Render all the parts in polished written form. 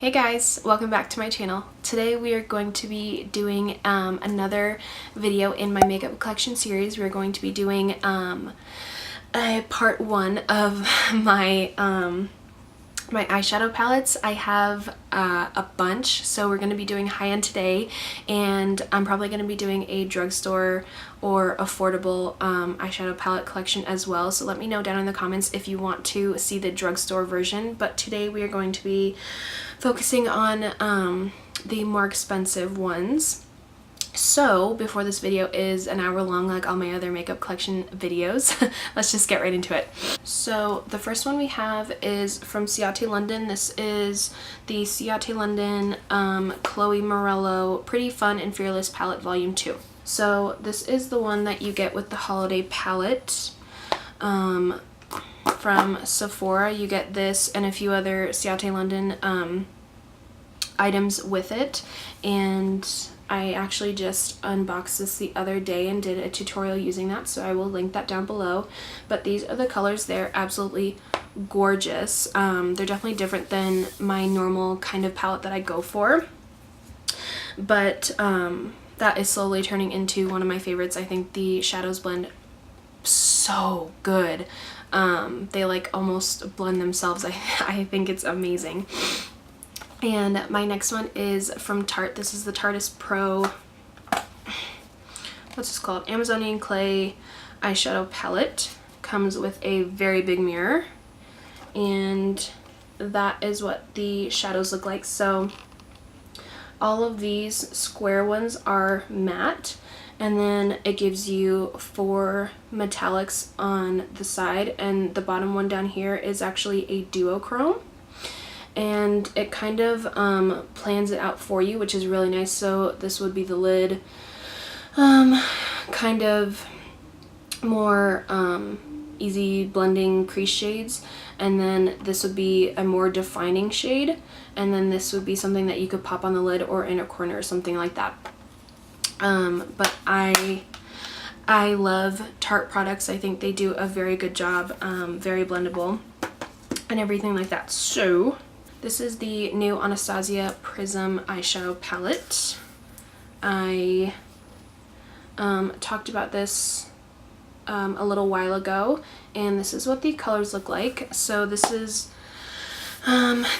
Hey guys, welcome back to my channel. Today we are going to be doing another video in my makeup collection series. We're going to be doing a part one of my my eyeshadow palettes. I have a bunch, so we're going to be doing high-end today, and I'm probably going to be doing a drugstore or affordable eyeshadow palette collection as well. So let me know down in the comments if you want to see the drugstore version. But today we are going to be focusing on the more expensive ones. So before this video is an hour long like all my other makeup collection videos, let's just get right into it. So the first one we have is from Ciate London. This is the Ciate London Chloe Morello Pretty Fun and Fearless Palette Volume 2. So this is the one that you get with the holiday palette from Sephora. You get this and a few other Ciate London items with it, and I actually just unboxed this the other day and did a tutorial using that, so I will link that down below. But these are the colors. They're absolutely gorgeous. They're definitely different than my normal kind of palette that I go for, but that is slowly turning into one of my favorites. I think the shadows blend so good. They like almost blend themselves. I think it's amazing. And my next one is from Tarte. This is the Tarte Pro, what's this called? Amazonian Clay Eyeshadow Palette. Comes with a very big mirror, and that is what the shadows look like. So all of these square ones are matte, and then it gives you 4 metallics on the side, and the bottom one down here is actually a duochrome. And it kind of plans it out for you, which is really nice. So this would be the lid, kind of more easy blending crease shades, and then this would be a more defining shade, and then this would be something that you could pop on the lid or in a corner or something like that. But I love Tarte products. I think they do a very good job, very blendable and everything like that. So this is the new Anastasia Prism eyeshadow palette. I talked about this a little while ago, and this is what the colors look like. So this is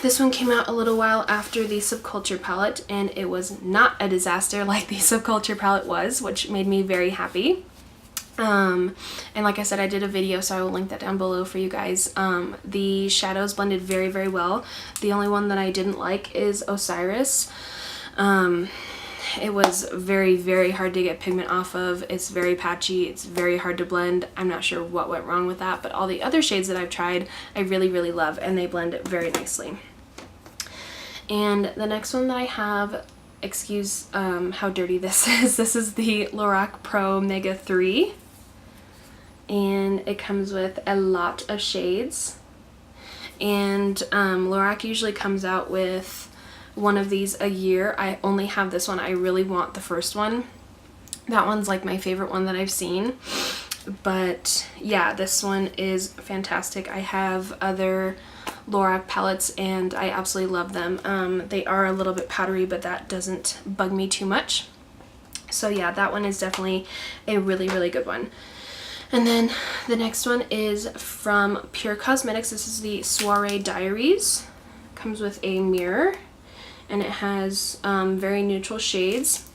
this one came out a little while after the Subculture palette, and it was not a disaster like the Subculture palette was, which made me very happy. And like I said, I did a video, so I will link that down below for you guys. The shadows blended very, very well. The only one that I didn't like is Osiris. It was very, very hard to get pigment off of. It's very patchy. It's very hard to blend. I'm not sure what went wrong with that, but all the other shades that I've tried, I really, really love, and they blend very nicely. And the next one that I have, excuse how dirty this is. This is the Lorac Pro Mega 3. And it comes with a lot of shades, and Lorac usually comes out with one of these a year. I only have this one. I really want the first one. That one's like my favorite one that I've seen, but yeah, this one is fantastic. I have other Lorac palettes and I absolutely love them. They are a little bit powdery, but that doesn't bug me too much. So yeah, that one is definitely a really, really good one. And then the next one is from Pure Cosmetics. This is the Soiree Diaries. Comes with a mirror, and it has very neutral shades.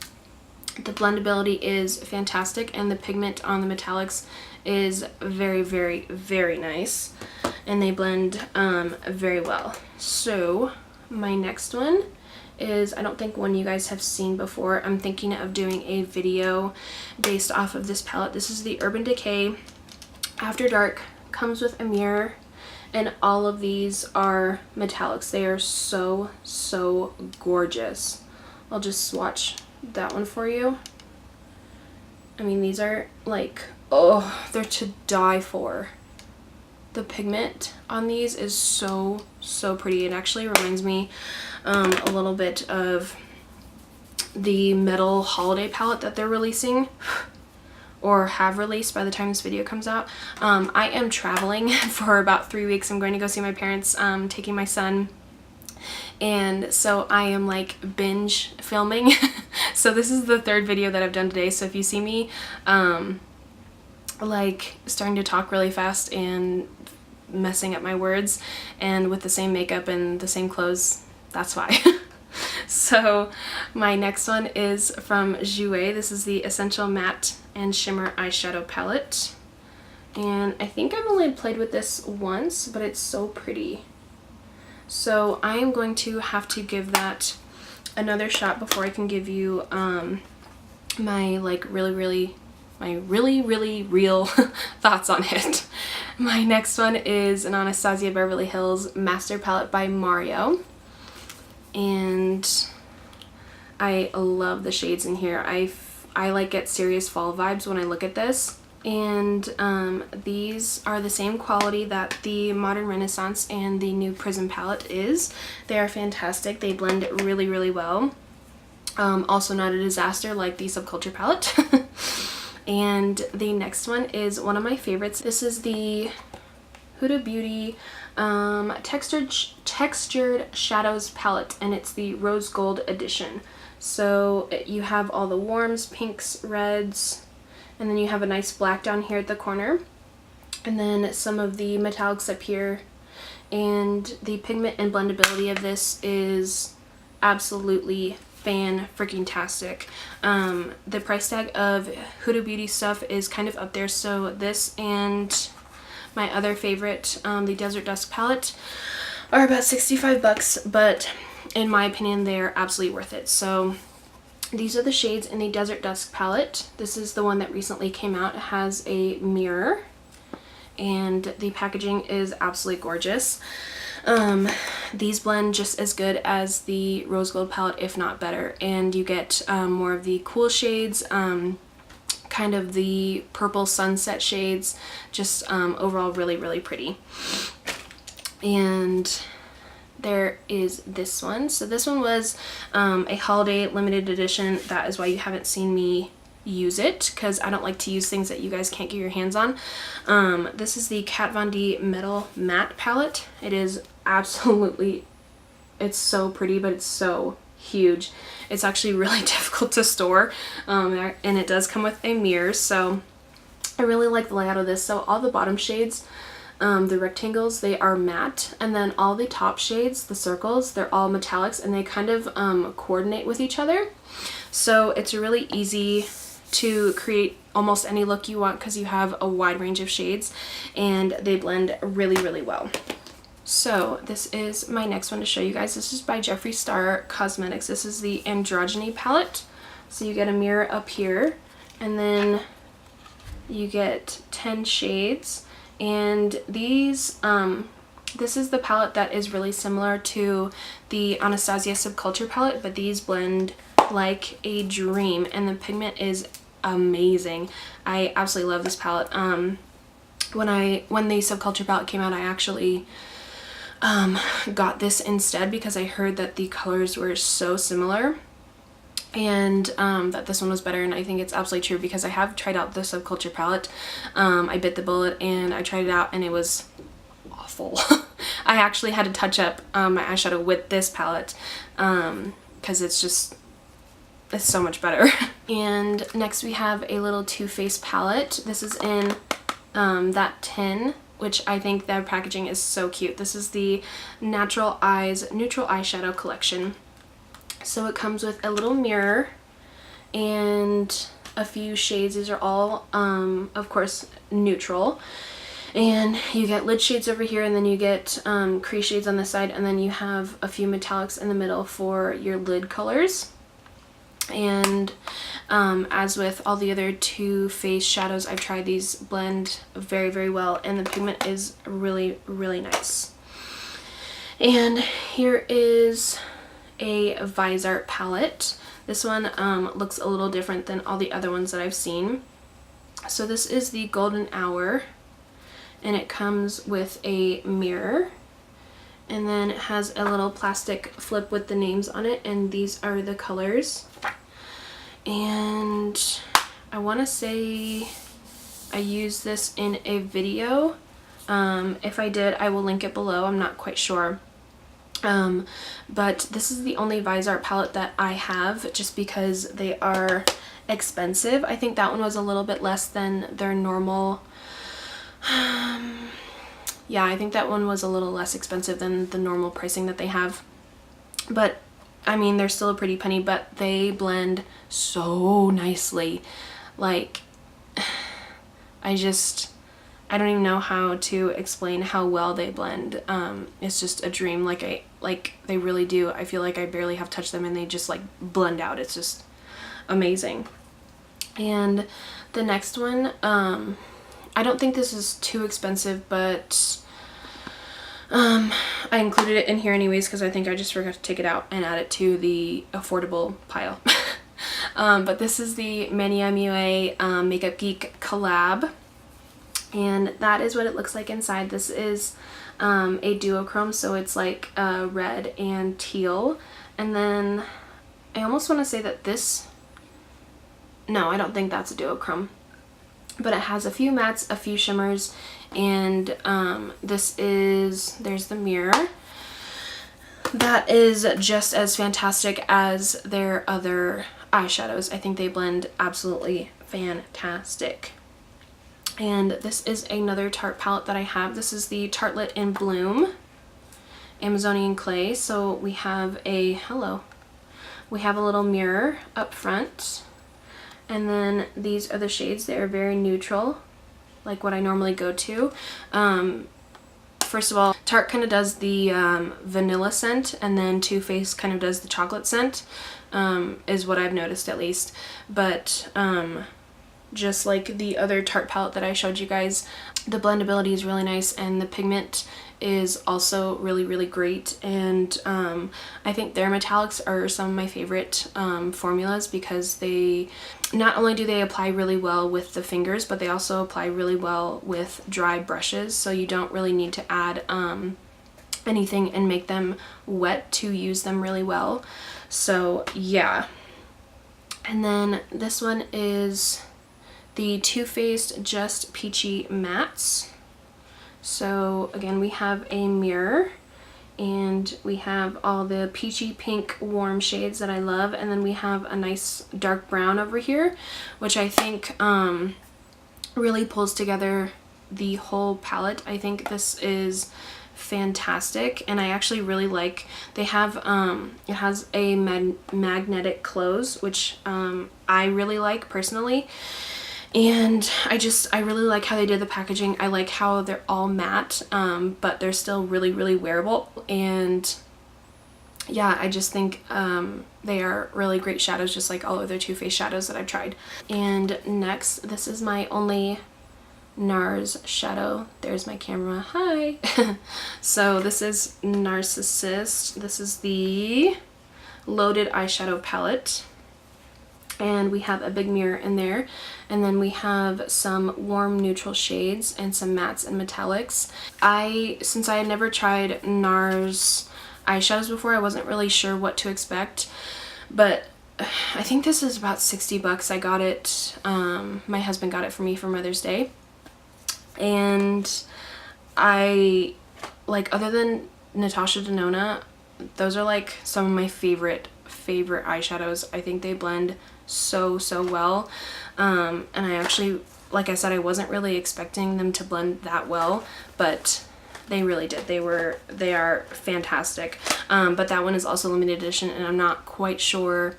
The blendability is fantastic, and the pigment on the metallics is very, very, very nice, and they blend very well. So my next one is, I don't think one you guys have seen before. I'm thinking of doing a video based off of this palette. This is the Urban Decay Afterdark. Comes with a mirror, and all of these are metallics. They are so, so gorgeous. I'll just swatch that one for you. I mean, these are like, oh, they're to die for. The pigment on these is so, so pretty. It actually reminds me a little bit of the Metal Holiday palette that they're releasing, or have released by the time this video comes out. I am traveling for about 3 weeks. I'm going to go see my parents, taking my son And so I am like binge filming. So this is the third video that I've done today. So if you see me like starting to talk really fast and messing up my words and with the same makeup and the same clothes, that's why. So my next one is from Jouer. This is the Essential Matte and Shimmer Eyeshadow Palette. And I think I've only played with this once, but it's so pretty. So I am going to have to give that another shot before I can give you my like really real thoughts on it. My next one is an Anastasia Beverly Hills Master Palette by Morello. And I love the shades in here. I like get serious fall vibes when I look at this. And these are the same quality that the Modern Renaissance and the new Prism palette is. They are fantastic. They blend really well. Also not a disaster like the Subculture palette. And the next one is one of my favorites. This is the Huda Beauty Textured Shadows palette, and it's the Rose Gold edition. So you have all the warms, pinks, reds, and then you have a nice black down here at the corner, and then some of the metallics up here. And the pigment and blendability of this is absolutely fan-freaking-tastic. The price tag of Huda Beauty stuff is kind of up there, so this and my other favorite, the Desert Dusk palette, are about 65 bucks, but in my opinion they're absolutely worth it. So these are the shades in the Desert Dusk palette. This is the one that recently came out. It has a mirror and the packaging is absolutely gorgeous. These blend just as good as the Rose Gold palette, if not better, and you get more of the cool shades, kind of the purple sunset shades, just overall really pretty. And there is this one. So this one was a holiday limited edition. That is why you haven't seen me use it, because I don't like to use things that you guys can't get your hands on. This is the Kat Von D Metal Matte palette. It is absolutely, it's so pretty, but it's so huge. It's actually really difficult to store, and it does come with a mirror, so I really like the layout of this. So all the bottom shades, the rectangles, they are matte, and then all the top shades, the circles, they're all metallics, and they kind of coordinate with each other. So it's really easy to create almost any look you want because you have a wide range of shades, and they blend really well. So this is my next one to show you guys. This is by Jeffree Star Cosmetics. This is the Androgyny palette. So you get a mirror up here, and then you get 10 shades. And these, this is the palette that is really similar to the Anastasia Subculture palette, but these blend like a dream, and the pigment is amazing. I absolutely love this palette. When the Subculture palette came out, I actually got this instead because I heard that the colors were so similar, and that this one was better, and I think it's absolutely true because I have tried out the Subculture palette. I bit the bullet and I tried it out and it was awful. I actually had to touch up my eyeshadow with this palette because it's so much better. And next we have a little Too Faced palette. This is in that tin, which I think their packaging is so cute. This is the Natural Eyes Neutral Eyeshadow Collection. So it comes with a little mirror and a few shades. These are all, of course, neutral. And you get lid shades over here, and then you get crease shades on the side, and then you have a few metallics in the middle for your lid colors. And as with all the other Too Faced shadows I've tried, these blend very well, and the pigment is really nice. And here is a Visart palette. This one looks a little different than all the other ones that I've seen. So this is the Golden Hour, and it comes with a mirror, and then it has a little plastic flip with the names on it, and these are the colors. And I want to say I used this in a video. If I did, I will link it below. I'm not quite sure. But this is the only Visart palette that I have just because they are expensive. I think that one was a little bit less than their normal. Yeah, I think that one was a little less expensive than the normal pricing that they have. But I mean, they're still a pretty penny, but they blend so nicely. Like, I don't even know how to explain how well they blend. It's just a dream. Like they really do. I feel like I barely have touched them and they just like blend out. It's just amazing. And the next one, I don't think this is too expensive, but I included it in here anyways because I think I just forgot to take it out and add it to the affordable pile. But this is the Mania MUA Makeup Geek collab, and that is what it looks like inside. This is a duochrome, so it's like red and teal. And then I almost want to say that this, no, I don't think that's a duochrome, but it has a few mattes, a few shimmers, and there's the mirror. That is just as fantastic as their other eyeshadows. I think they blend absolutely fantastic. And this is another Tarte palette that I have. This is the Tartelette in Bloom Amazonian Clay. So we have a little mirror up front. And then these are the shades. They are very neutral, like what I normally go to. First of all, Tarte kind of does the vanilla scent, and then Too Faced kind of does the chocolate scent, is what I've noticed at least. But just like the other Tarte palette that I showed you guys, the blendability is really nice and the pigment is also really, really great. And I think their metallics are some of my favorite formulas because they not only do they apply really well with the fingers, but they also apply really well with dry brushes, so you don't really need to add anything and make them wet to use them really well. So yeah. And then this one is the Too Faced Just Peachy Mattes. So again, we have a mirror and we have all the peachy pink warm shades that I love, and then we have a nice dark brown over here, which I think really pulls together the whole palette. I think this is fantastic, and I actually really like, they have it has a magnetic close, which I really like personally. And I really like how they did the packaging. I like how they're all matte, but they're still really, really wearable. And yeah, I just think they are really great shadows, just like all other Too Faced shadows that I've tried. And next, this is my only NARS shadow. There's my camera. Hi! So this is Narcissist. This is the Loaded Eyeshadow Palette. And we have a big mirror in there, and then we have some warm neutral shades and some mattes and metallics. Since I had never tried NARS eyeshadows before, I wasn't really sure what to expect, but I think this is about 60 bucks. I got it, my husband got it for me for Mother's Day, and I, like, other than Natasha Denona, those are like some of my favorite eyeshadows. I think they blend so well, and I actually, like I said, I wasn't really expecting them to blend that well, but they really did. They are fantastic. But that one is also limited edition, and I'm not quite sure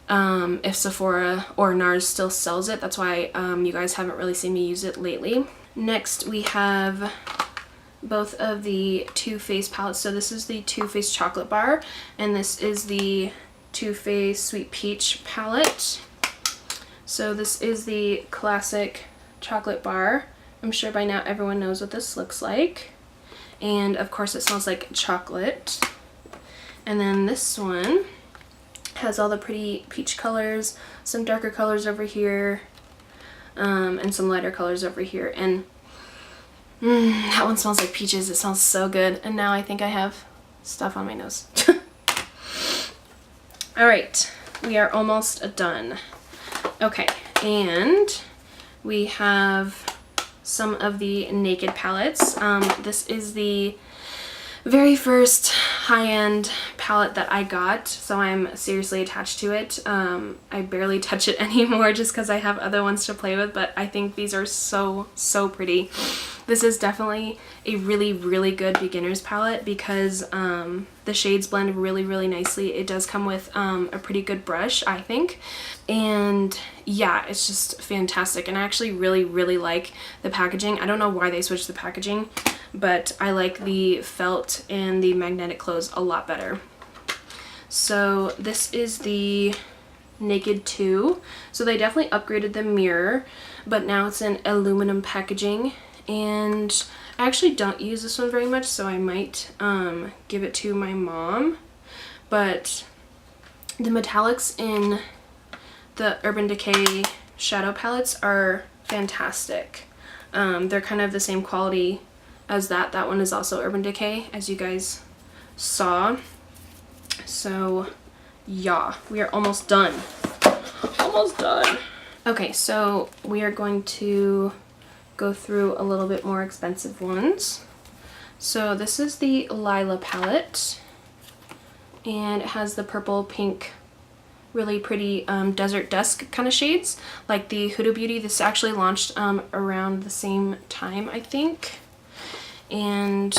if Sephora or NARS still sells it. That's why you guys haven't really seen me use it lately. Next we have both of the Too Faced palettes. So this is the Too Faced Chocolate Bar, and this is the Too Faced Sweet Peach palette. So this is the classic chocolate bar. I'm sure by now everyone knows what this looks like. And of course it smells like chocolate. And then this one has all the pretty peach colors, some darker colors over here, and some lighter colors over here. And that one smells like peaches. It smells so good. And now I think I have stuff on my nose. Alright, we are almost done. Okay, and we have some of the Naked palettes. This is the very first high-end palette that I got, so I'm seriously attached to it. I barely touch it anymore just because I have other ones to play with, but I think these are so pretty. This is definitely a really good beginner's palette because the shades blend really nicely. It does come with a pretty good brush, I think, and yeah, it's just fantastic. And I actually really like the packaging. I don't know why they switched the packaging, but I like the felt and the magnetic close a lot better. So this is the Naked 2. So they definitely upgraded the mirror, but now it's in aluminum packaging. And I actually don't use this one very much, so I might give it to my mom. But the metallics in the Urban Decay shadow palettes are fantastic. They're kind of the same quality as that. That one is also Urban Decay, as you guys saw. So yeah, we are almost done. Almost done. Okay, so we are going to go through a little bit more expensive ones. So this is the Lila palette, and it has the purple, pink, really pretty desert dusk kind of shades, like the Huda Beauty. This actually launched around the same time, I think. And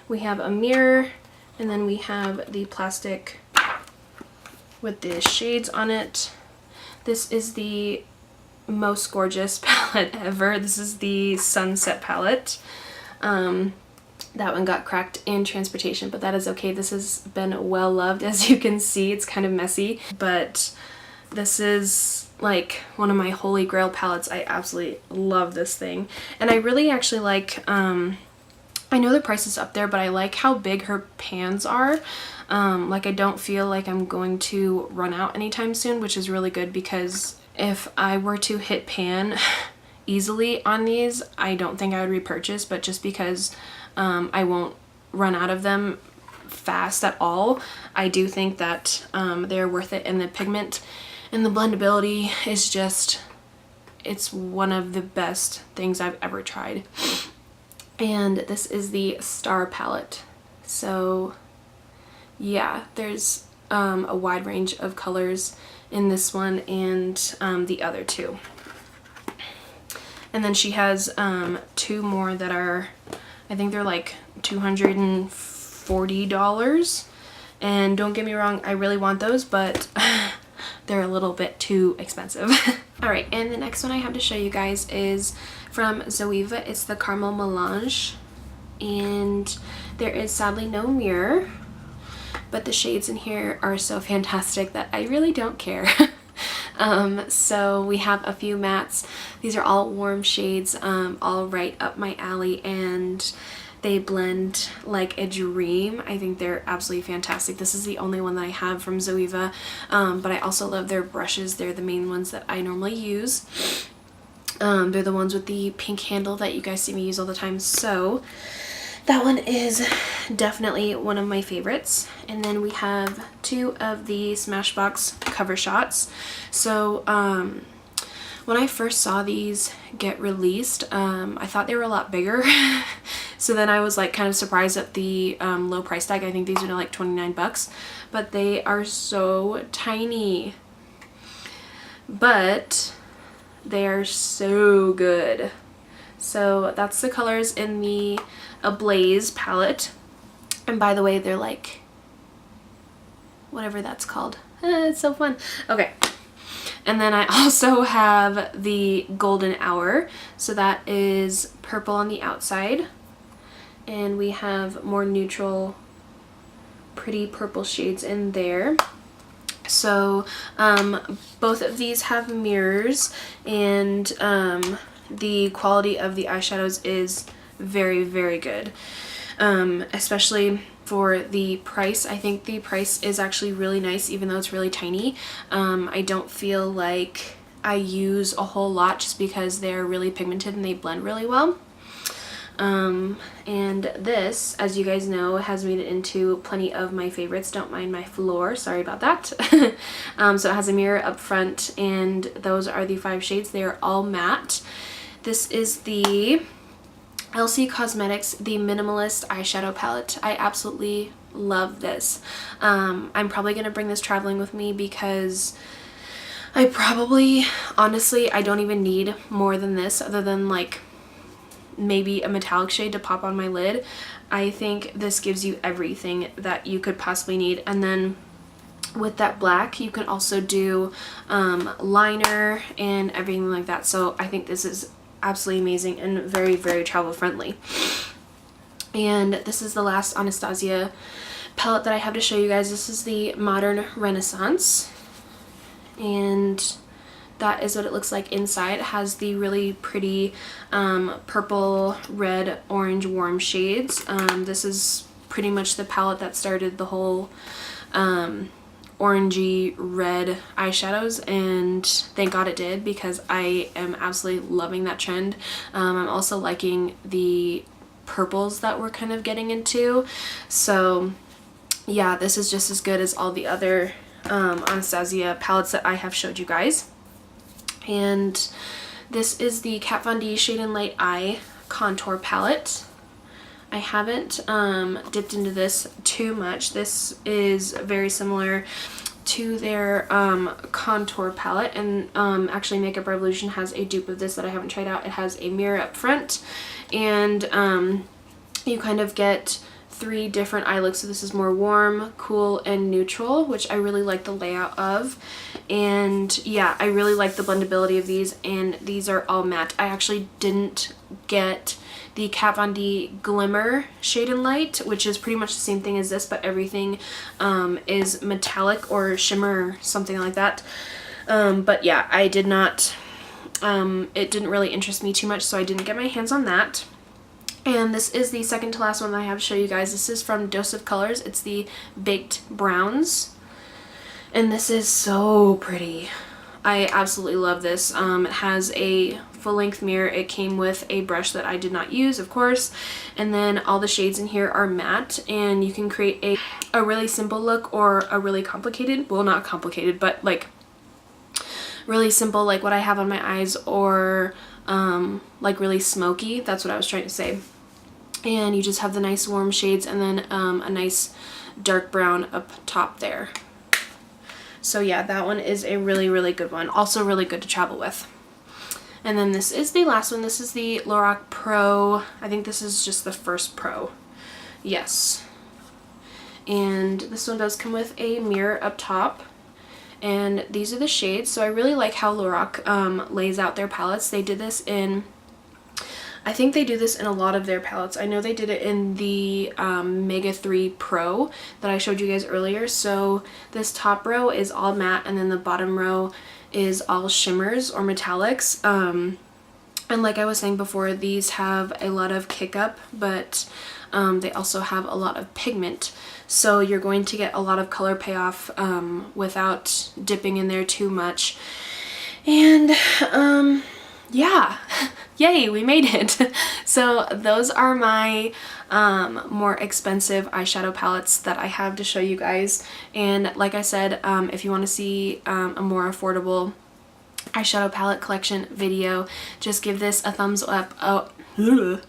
we have a mirror, and then we have the plastic with the shades on it. This is the most gorgeous palette ever. This is the Sunset palette. That one got cracked in transportation, but that is okay. This has been well loved. As you can see, it's kind of messy, but this is like one of my holy grail palettes. I absolutely love this thing, and I really actually like, I know the price is up there, but I like how big her pans are. Like, I don't feel like I'm going to run out anytime soon, which is really good, because if I were to hit pan easily on these, I don't think I would repurchase, but just because I won't run out of them fast at all, I do think that they're worth it, and the pigment and the blendability is just, it's one of the best things I've ever tried. And this is the Star palette. So yeah, there's a wide range of colors in this one and the other two. And then she has two more that are, I think they're like $240. And don't get me wrong, I really want those, but they're a little bit too expensive. Alright, and the next one I have to show you guys is from Zoeva. It's the Caramel Melange. And there is sadly no mirror, but the shades in here are so fantastic that I really don't care. So we have a few mattes. These are all warm shades, all right up my alley, and they blend like a dream. I think they're absolutely fantastic. This is the only one that I have from Zoeva, but I also love their brushes. They're the main ones that I normally use. They're the ones with the pink handle that you guys see me use all the time. So that one is definitely one of my favorites. And then we have two of the Smashbox cover shots. So when I first saw these get released, I thought they were a lot bigger. So then I was like kind of surprised at the low price tag. I think these are like 29 bucks, but they are so tiny. But they are so good. So that's the colors in the Ablaze palette. And by the way, they're like, whatever that's called. It's so fun. Okay. And then I also have the Golden Hour. So that is purple on the outside. And we have more neutral, pretty purple shades in there. So both of these have mirrors, and the quality of the eyeshadows is very good, especially for the price. I think the price is actually really nice, even though it's really tiny. I don't feel like I use a whole lot just because they're really pigmented and they blend really well. And this, as you guys know, has made it into plenty of my favorites. Don't mind my floor, sorry about that. So it has a mirror up front, and those are the 5 shades. They are all matte. This is the LC Cosmetics, the Minimalist eyeshadow palette. I absolutely love this. I'm probably going to bring this traveling with me because I probably, honestly, I don't even need more than this other than like maybe a metallic shade to pop on my lid. I think this gives you everything that you could possibly need. And then with that black, you can also do liner and everything like that. So I think this is absolutely amazing and very, very travel friendly. And this is the last Anastasia palette that I have to show you guys. This is the Modern Renaissance, and that is what it looks like inside. It has the really pretty purple, red, orange warm shades. This is pretty much the palette that started the whole orangey red eyeshadows, and thank God it did, because I am absolutely loving that trend. I'm also liking the purples that we're kind of getting into. So yeah, this is just as good as all the other Anastasia palettes that I have showed you guys. And this is the Kat Von D Shade and Light Eye Contour Palette. I haven't dipped into this too much. This is very similar to their contour palette, and actually Makeup Revolution has a dupe of this that I haven't tried out. It has a mirror up front, and you kind of get 3 different eye looks. So this is more warm, cool, and neutral, which I really like the layout of. And yeah, I really like the blendability of these, and these are all matte. I actually didn't get the Kat Von D Glimmer Shade and Light, which is pretty much the same thing as this, but everything is metallic or shimmer, something like that. But yeah, I did not, it didn't really interest me too much, so I didn't get my hands on that. And this is the second to last one that I have to show you guys. This is from Dose of Colors. It's the Baked Browns. And this is so pretty. I absolutely love this. It has a full-length mirror. It came with a brush that I did not use, of course. And then all the shades in here are matte, and you can create a really simple look or a really complicated, well, not complicated, but like really simple, like what I have on my eyes, or like really smoky. That's what I was trying to say. And you just have the nice warm shades, and then a nice dark brown up top there. So yeah, that one is a really, really good one. Also really good to travel with. And then this is the last one. This is the Lorac Pro. I think this is just the first Pro. Yes. And this one does come with a mirror up top. And these are the shades. So I really like how Lorac lays out their palettes. They did this in, I think they do this in a lot of their palettes. I know they did it in the Mega 3 Pro that I showed you guys earlier. So this top row is all matte, and then the bottom row is all shimmers or metallics. And like I was saying before, these have a lot of kick up, but they also have a lot of pigment. So you're going to get a lot of color payoff without dipping in there too much. And yeah, yay, we made it. So those are my more expensive eyeshadow palettes that I have to show you guys. And like I said, if you want to see a more affordable eyeshadow palette collection video, just give this a thumbs up. Oh,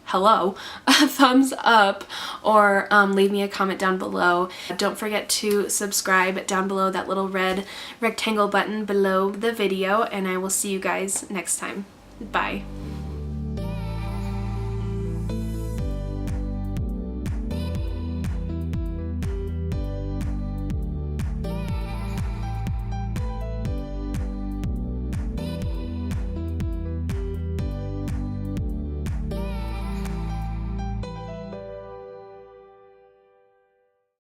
hello, a thumbs up, or leave me a comment down below. Don't forget to subscribe down below, that little red rectangle button below the video, and I will see you guys next time. Bye.